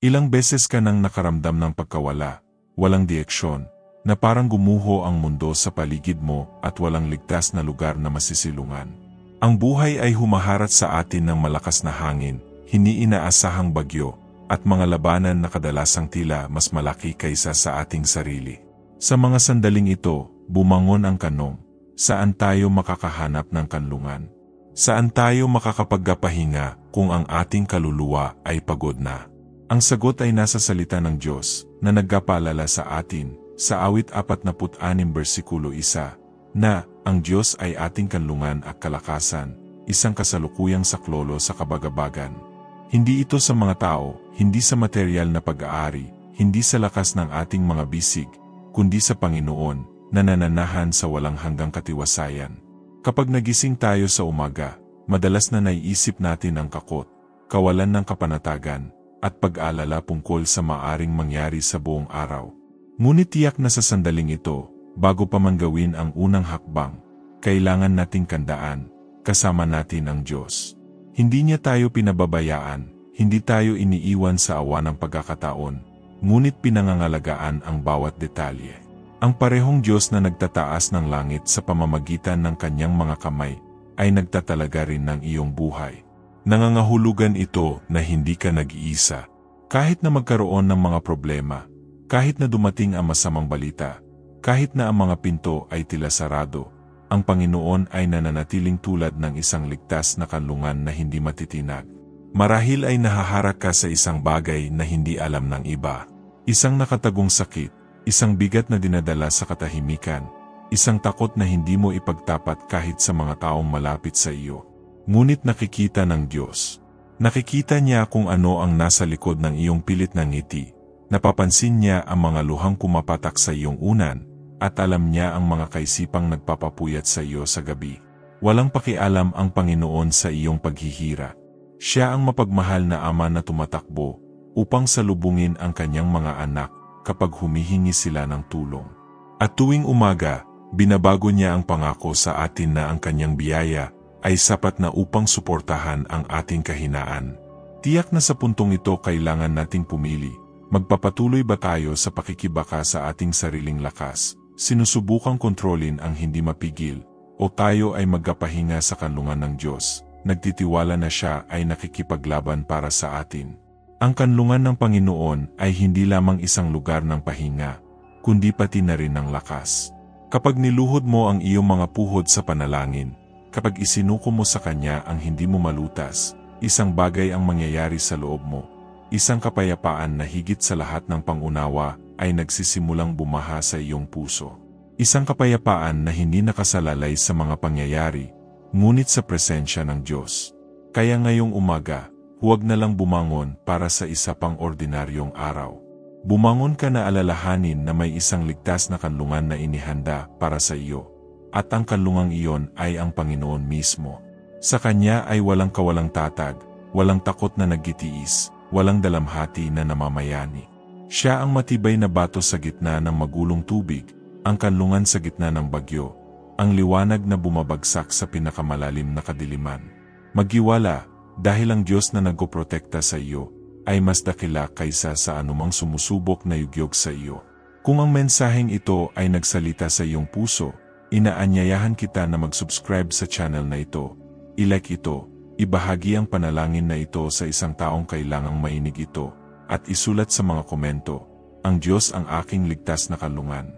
Ilang beses ka nang nakaramdam ng pagkawala, walang direksyon, na parang gumuho ang mundo sa paligid mo at walang ligtas na lugar na masisilungan. Ang buhay ay humaharap sa atin ng malakas na hangin, hindi-inaasahang bagyo, at mga labanan na kadalasang tila mas malaki kaysa sa ating sarili. Sa mga sandaling ito, bumangon ang tanong, saan tayo makakahanap ng kanlungan? Saan tayo makakapagpahinga kung ang ating kaluluwa ay pagod na? Ang sagot ay nasa salita ng Diyos na nagpapaalala sa atin sa awit 46 versikulo 1 na ang Diyos ay ating kanlungan at kalakasan, isang kasalukuyang saklolo sa kabagabagan. Hindi ito sa mga tao, hindi sa material na pag-aari, hindi sa lakas ng ating mga bisig, kundi sa Panginoon na nananahan sa walang hanggang katiwasayan. Kapag nagising tayo sa umaga, madalas na naiisip natin ang kakot, kawalan ng kapanatagan, at pag-alala tungkol sa maaring mangyari sa buong araw. Ngunit tiyak na sa sandaling ito, bago pa man gawin ang unang hakbang, kailangan nating kandaan, kasama natin ang Diyos. Hindi niya tayo pinababayaan, hindi tayo iniiwan sa awa ng pagkakataon, ngunit pinangangalagaan ang bawat detalye. Ang parehong Diyos na nagtataas ng langit sa pamamagitan ng kanyang mga kamay, ay nagtatalaga rin ng iyong buhay. Nangangahulugan ito na hindi ka nag-iisa. Kahit na magkaroon ng mga problema, kahit na dumating ang masamang balita, kahit na ang mga pinto ay tila sarado, ang Panginoon ay nananatiling tulad ng isang ligtas na kanlungan na hindi matitinag. Marahil ay nahaharap ka sa isang bagay na hindi alam ng iba. Isang nakatagong sakit, isang bigat na dinadala sa katahimikan, isang takot na hindi mo ipagtapat kahit sa mga taong malapit sa iyo. Ngunit nakikita ng Diyos. Nakikita niya kung ano ang nasa likod ng iyong pilit na ngiti. Napapansin niya ang mga luhang kumapatak sa iyong unan, at alam niya ang mga kaisipang nagpapapuyat sa iyo sa gabi. Walang pakialam ang Panginoon sa iyong paghihirap. Siya ang mapagmahal na ama na tumatakbo upang salubungin ang kanyang mga anak kapag humihingi sila ng tulong. At tuwing umaga, binabago niya ang pangako sa atin na ang kanyang biyaya ay sapat na upang suportahan ang ating kahinaan. Tiyak na sa puntong ito kailangan nating pumili. Magpapatuloy ba tayo sa pakikibaka sa ating sariling lakas, sinusubukang kontrolin ang hindi mapigil, o tayo ay magpapahinga sa kanlungan ng Diyos, nagtitiwala na siya ay nakikipaglaban para sa atin? Ang kanlungan ng Panginoon ay hindi lamang isang lugar ng pahinga, kundi pati na rin ng lakas. Kapag niluhod mo ang iyong mga puhod sa panalangin, kapag isinuko mo sa Kanya ang hindi mo malutas, isang bagay ang mangyayari sa loob mo. Isang kapayapaan na higit sa lahat ng pangunawa ay nagsisimulang bumaha sa iyong puso. Isang kapayapaan na hindi nakasalalay sa mga pangyayari, ngunit sa presensya ng Diyos. Kaya ngayong umaga, huwag na lang bumangon para sa isa pang ordinaryong araw. Bumangon ka na alalahanin na may isang ligtas na kanlungan na inihanda para sa iyo. At ang kanlungang iyon ay ang Panginoon mismo. Sa Kanya ay walang kawalang tatag, walang takot na naggitiis, walang dalamhati na namamayani. Siya ang matibay na bato sa gitna ng magulong tubig, ang kanlungan sa gitna ng bagyo, ang liwanag na bumabagsak sa pinakamalalim na kadiliman. Maghiwala, dahil ang Diyos na nagpoprotekta sa iyo ay mas dakila kaysa sa anumang sumusubok na yugyog sa iyo. Kung ang mensaheng ito ay nagsalita sa iyong puso, inaanyayahan kita na mag-subscribe sa channel na ito, i-like ito, ibahagi ang panalangin na ito sa isang taong kailangang mainig ito, at isulat sa mga komento, ang Diyos ang aking ligtas na kanlungan.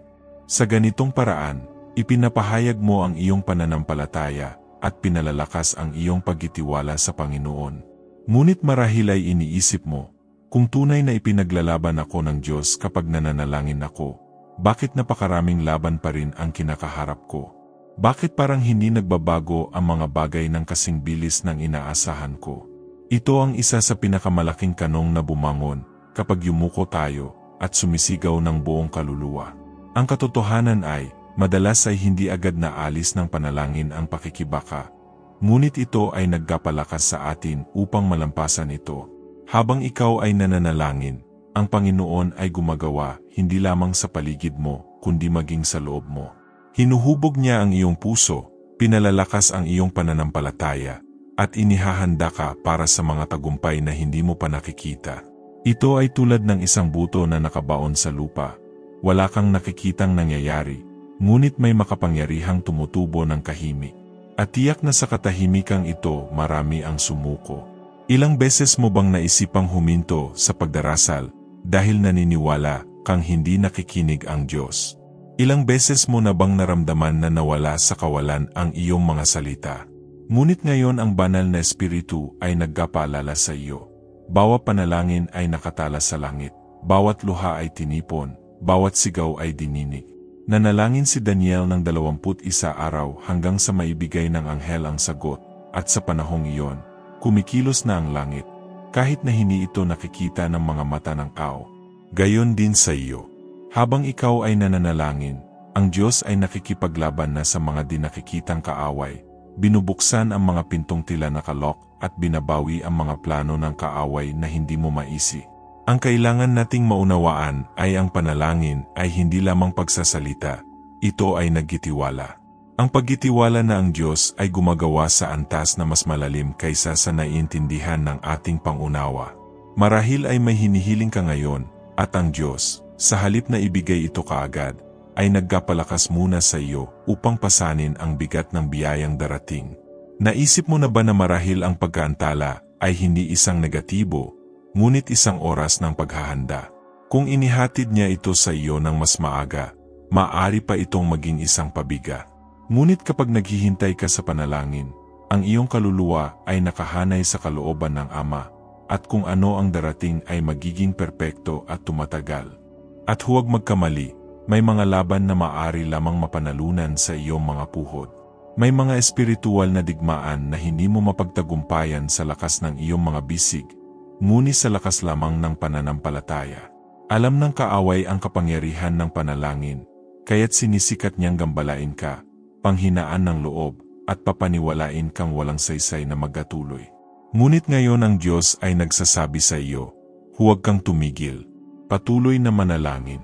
Sa ganitong paraan, ipinapahayag mo ang iyong pananampalataya, at pinalalakas ang iyong pagtitiwala sa Panginoon. Ngunit marahil ay iniisip mo, kung tunay na ipinaglalaban ako ng Diyos kapag nananalangin ako, bakit napakaraming laban pa rin ang kinakaharap ko? Bakit parang hindi nagbabago ang mga bagay ng kasing bilis ng inaasahan ko? Ito ang isa sa pinakamalaking kanong na bumangon kapag yumuko tayo at sumisigaw ng buong kaluluwa. Ang katotohanan ay, madalas ay hindi agad naalis ng panalangin ang pakikibaka, ngunit ito ay nagpapalakas sa atin upang malampasan ito. Habang ikaw ay nananalangin, ang Panginoon ay gumagawa hindi lamang sa paligid mo, kundi maging sa loob mo. Hinuhubog niya ang iyong puso, pinalalakas ang iyong pananampalataya, at inihahanda ka para sa mga tagumpay na hindi mo pa nakikita. Ito ay tulad ng isang buto na nakabaon sa lupa. Wala kang nakikitang nangyayari, ngunit may makapangyarihang tumutubo ng kahimik. At tiyak na sa katahimikang ito marami ang sumuko. Ilang beses mo bang naisipang huminto sa pagdarasal dahil naniniwala kang hindi nakikinig ang Diyos? Ilang beses mo na bang naramdaman na nawala sa kawalan ang iyong mga salita? Ngunit ngayon ang banal na Espiritu ay nagpapaalala sa iyo. Bawat panalangin ay nakatala sa langit, bawat luha ay tinipon, bawat sigaw ay dininig. Nanalangin si Daniel ng 21 araw hanggang sa maibigay ng anghel ang sagot, at sa panahong iyon, kumikilos na ang langit, kahit na hindi ito nakikita ng mga mata ng tao. Gayon din sa iyo. Habang ikaw ay nananalangin, ang Diyos ay nakikipaglaban na sa mga di nakikitang kaaway, binubuksan ang mga pintong tila nakalok at binabawi ang mga plano ng kaaway na hindi mo maisi. Ang kailangan nating maunawaan ay ang panalangin ay hindi lamang pagsasalita, ito ay naggitiwala. Ang paggitiwala na ang Diyos ay gumagawa sa antas na mas malalim kaysa sa naiintindihan ng ating pangunawa. Marahil ay may hinihiling ka ngayon, at ang Diyos, sa halip na ibigay ito kaagad, ay nagpapalakas muna sa iyo upang pasanin ang bigat ng biyayang darating. Naisip mo na ba na marahil ang pagkaantala ay hindi isang negatibo, ngunit isang oras ng paghahanda? Kung inihatid niya ito sa iyo ng mas maaga, maaari pa itong maging isang pabiga. Ngunit kapag naghihintay ka sa panalangin, ang iyong kaluluwa ay nakahanay sa kalooban ng Ama, at kung ano ang darating ay magiging perpekto at tumatagal. At huwag magkamali, may mga laban na maaari lamang mapanalunan sa iyong mga puhod. May mga espiritual na digmaan na hindi mo mapagtagumpayan sa lakas ng iyong mga bisig, ngunit sa lakas lamang ng pananampalataya. Alam ng kaaway ang kapangyarihan ng panalangin, kaya't sinisikat niyang gambalain ka, panghinaan ng loob, at papaniwalain kang walang saysay na magatuloy. Ngunit ngayon ang Diyos ay nagsasabi sa iyo, huwag kang tumigil. Patuloy na manalangin.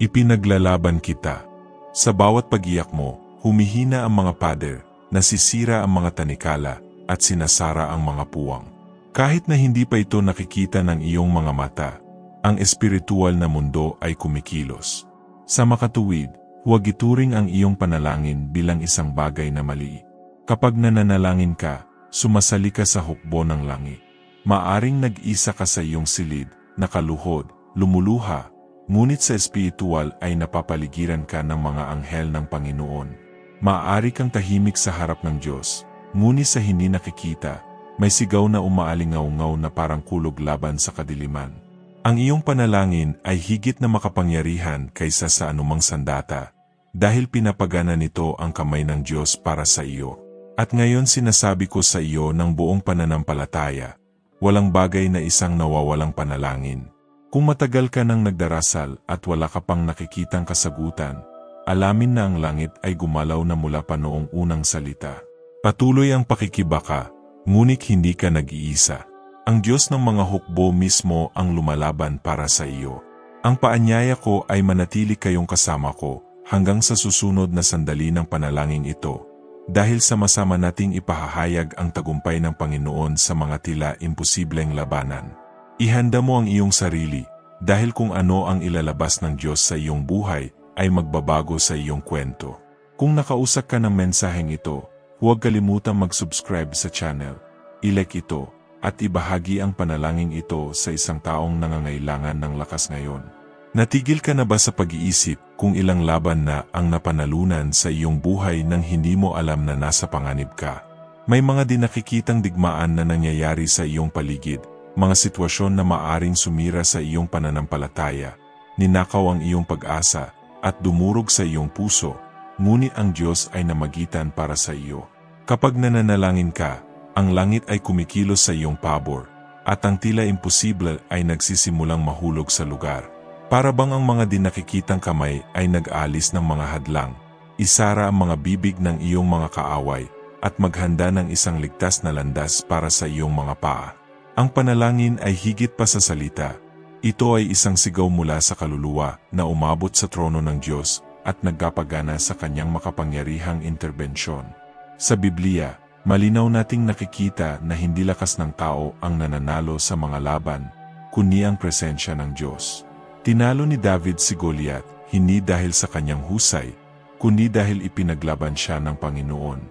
Ipinaglalaban kita. Sa bawat pagiyak mo, humihina ang mga pader, nasisira ang mga tanikala, at sinasara ang mga puwang. Kahit na hindi pa ito nakikita ng iyong mga mata, ang espiritual na mundo ay kumikilos. Sa makatuwid, huwag ituring ang iyong panalangin bilang isang bagay na mali. Kapag nananalangin ka, sumasali ka sa hukbo ng langit. Maaring nag-isa ka sa iyong silid, nakaluhod, lumuluha, ngunit sa espiritual ay napapaligiran ka ng mga anghel ng Panginoon. Maaari kang tahimik sa harap ng Diyos, ngunit sa hindi nakikita, may sigaw na umaalingaw-ngaw na parang kulog laban sa kadiliman. Ang iyong panalangin ay higit na makapangyarihan kaysa sa anumang sandata, dahil pinapagana nito ang kamay ng Diyos para sa iyo. At ngayon sinasabi ko sa iyo ng buong pananampalataya, walang bagay na isang nawawalang panalangin. Kung matagal ka nang nagdarasal at wala ka pang nakikitang kasagutan, alamin na ang langit ay gumalaw na mula pa noong unang salita. Patuloy ang pakikibaka, ngunit hindi ka nag-iisa. Ang Diyos ng mga hukbo mismo ang lumalaban para sa iyo. Ang paanyaya ko ay manatili kayong kasama ko hanggang sa susunod na sandali ng panalangin ito, dahil sama-sama nating ipahahayag ang tagumpay ng Panginoon sa mga tila imposibleng labanan. Ihanda mo ang iyong sarili, dahil kung ano ang ilalabas ng Diyos sa iyong buhay ay magbabago sa iyong kwento. Kung nakausak ka ng mensaheng ito, huwag kalimutang mag-subscribe sa channel, i-like ito, at ibahagi ang panalangin ito sa isang taong nangangailangan ng lakas ngayon. Natigil ka na ba sa pag-iisip kung ilang laban na ang napanalunan sa iyong buhay nang hindi mo alam na nasa panganib ka? May mga di nakikitang digmaan na nangyayari sa iyong paligid, mga sitwasyon na maaring sumira sa iyong pananampalataya, ninakaw ang iyong pag-asa, at dumurog sa iyong puso, ngunit ang Diyos ay namagitan para sa iyo. Kapag nananalangin ka, ang langit ay kumikilos sa iyong pabor, at ang tila imposible ay nagsisimulang mahulog sa lugar. Para bang ang mga di nakikitang kamay ay nag-alis ng mga hadlang, isara ang mga bibig ng iyong mga kaaway, at maghanda ng isang ligtas na landas para sa iyong mga paa. Ang panalangin ay higit pa sa salita. Ito ay isang sigaw mula sa kaluluwa na umabot sa trono ng Diyos at nagpapagana sa kanyang makapangyarihang interbensyon. Sa Biblia, malinaw nating nakikita na hindi lakas ng tao ang nananalo sa mga laban, kundi ang presensya ng Diyos. Tinalo ni David si Goliath, hindi dahil sa kanyang husay, kundi dahil ipinaglaban siya ng Panginoon.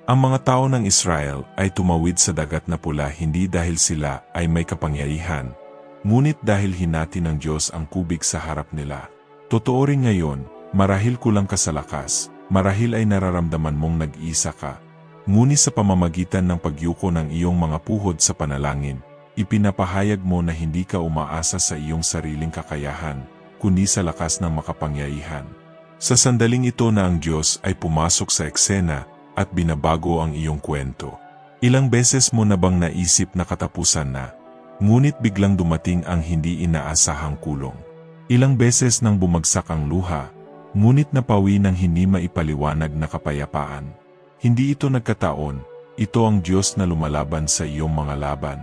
Ang mga tao ng Israel ay tumawid sa dagat na pula hindi dahil sila ay may kapangyarihan, ngunit dahil hinati ng Diyos ang kubig sa harap nila. Totoo rin ngayon, marahil kulang ka sa lakas, marahil ay nararamdaman mong nag-iisa ka, ngunit sa pamamagitan ng pagyuko ng iyong mga puhod sa panalangin, ipinapahayag mo na hindi ka umaasa sa iyong sariling kakayahan, kundi sa lakas ng makapangyarihan. Sa sandaling ito na ang Diyos ay pumasok sa eksena at binabago ang iyong kwento. Ilang beses mo na bang naisip na katapusan na, ngunit biglang dumating ang hindi inaasahang kulong? Ilang beses nang bumagsak ang luha, ngunit napawi ng hindi maipaliwanag na kapayapaan? Hindi ito nagkataon, ito ang Diyos na lumalaban sa iyong mga laban.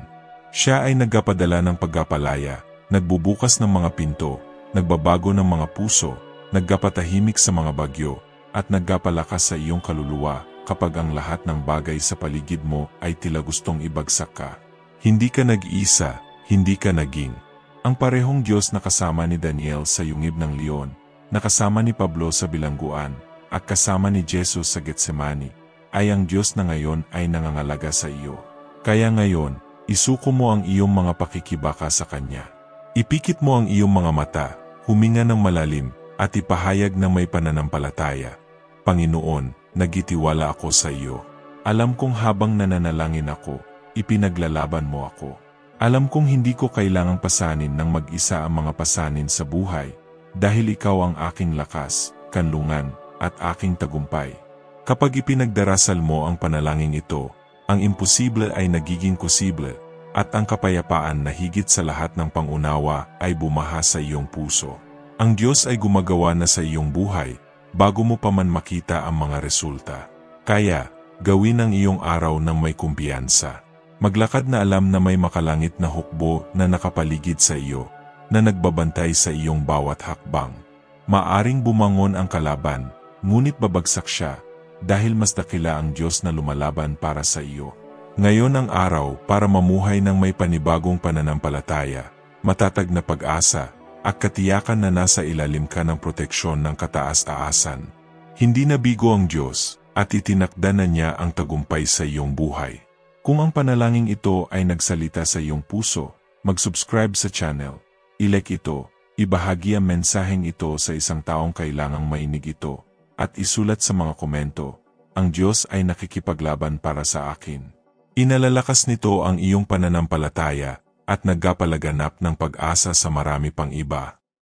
Siya ay nagpapadala ng pagpapalaya, nagbubukas ng mga pinto, nagbabago ng mga puso, nagpapatahimik sa mga bagyo, at nagpapalakas sa iyong kaluluwa kapag ang lahat ng bagay sa paligid mo ay tila gustong ibagsak ka. Hindi ka nag-iisa, hindi ka naging. Ang parehong Diyos na kasama ni Daniel sa yungib ng leon, nakasama ni Pablo sa bilangguan, at kasama ni Jesus sa Getsemani, ay ang Diyos na ngayon ay nangangalaga sa iyo. Kaya ngayon, isuko mo ang iyong mga pakikibaka sa Kanya. Ipikit mo ang iyong mga mata, huminga ng malalim, at ipahayag na may pananampalataya. Panginoon, nagtitiwala ako sa iyo. Alam kong habang nananalangin ako, ipinaglalaban mo ako. Alam kong hindi ko kailangang pasanin ng mag-isa ang mga pasanin sa buhay, dahil ikaw ang aking lakas, kanlungan, at aking tagumpay. Kapag ipinagdarasal mo ang panalangin ito, ang imposible ay nagiging posible, at ang kapayapaan na higit sa lahat ng pangunawa ay bumaha sa iyong puso. Ang Diyos ay gumagawa na sa iyong buhay, bago mo pa man makita ang mga resulta. Kaya, gawin ang iyong araw ng may kumpiyansa. Maglakad na alam na may makalangit na hukbo na nakapaligid sa iyo, na nagbabantay sa iyong bawat hakbang. Maaring bumangon ang kalaban, ngunit babagsak siya, dahil mas dakila ang Diyos na lumalaban para sa iyo. Ngayon ang araw para mamuhay ng may panibagong pananampalataya, matatag na pag-asa, at katiyakan na nasa ilalim ka ng proteksyon ng kataas-taasan. Hindi nabigo ang Diyos, at itinakda na niya ang tagumpay sa iyong buhay. Kung ang panalangin ito ay nagsalita sa iyong puso, mag-subscribe sa channel, i-like ito, ibahagi ang mensaheng ito sa isang taong kailangang mainig ito, at isulat sa mga komento, ang Diyos ay nakikipaglaban para sa akin. Inalalakas nito ang iyong pananampalataya, at nagpapalaganap ng pag-asa sa marami pang iba.